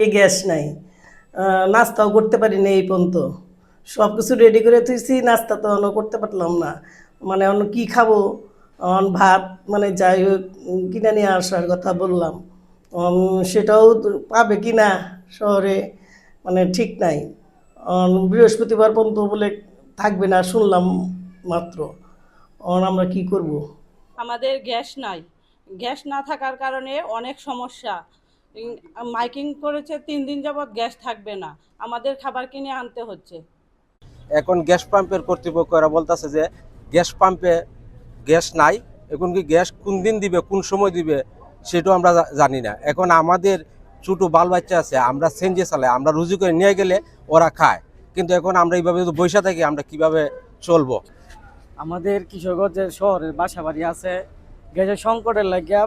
এই গ্যাস নাই, নাস্তাও করতে পারি না এই পর্যন্ত। সব কিছু রেডি করে থুইছি, নাস্তা তো অন্য করতে পারলাম না। মানে অন্য কী খাবো, ভাত মানে যাই হোক কিনে নিয়ে আসার কথা বললাম, সেটাও পাবে কি না শহরে মানে ঠিক নাই। বৃহস্পতিবার পর্যন্ত বলে থাকবে না শুনলাম মাত্র। আমরা কি করব? আমাদের গ্যাস নাই। গ্যাস না থাকার কারণে অনেক সমস্যা। মাইকিং করেছে 3 দিন যাবৎ গ্যাস থাকবে না, আমাদের খাবার কিনে আনতে হচ্ছে। এখন গ্যাস পাম্পের কর্তৃপক্ষরা বলতেছে যে গ্যাস পাম্পে গ্যাস নাই। এখন কি গ্যাস কোন দিন দিবে, কোন সময় দিবে সেটাও আমরা জানি না। এখন আমাদের ছোটো বাল বাচ্চা আছে, আমরা সেঞ্জে চালাই, আমরা রুজি করে নিয়ে গেলে ওরা খায়, কিন্তু এখন আমরা এইভাবে যদি বসে থাকি আমরা কিভাবে চলবো? আমাদের কিশোরগঞ্জের শহরের বাসা বাড়ি আছে, গ্যাসের সংকটের লাগিয়া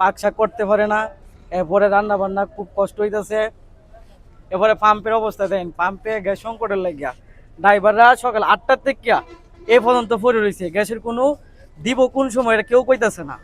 পাক শাক করতে পারে না। এরপরে রান্না বান্না খুব কষ্ট হইতেছে। এরপরে পাম্পের অবস্থা দেন, পাম্পে গ্যাস সংকটের লাগিয়া ড্রাইভাররা সকাল 8টার থেকে এ পর্যন্ত পড়ে রয়েছে। গ্যাসের কোনো দিব কোন সময় এটা কেউ কইতাছে না।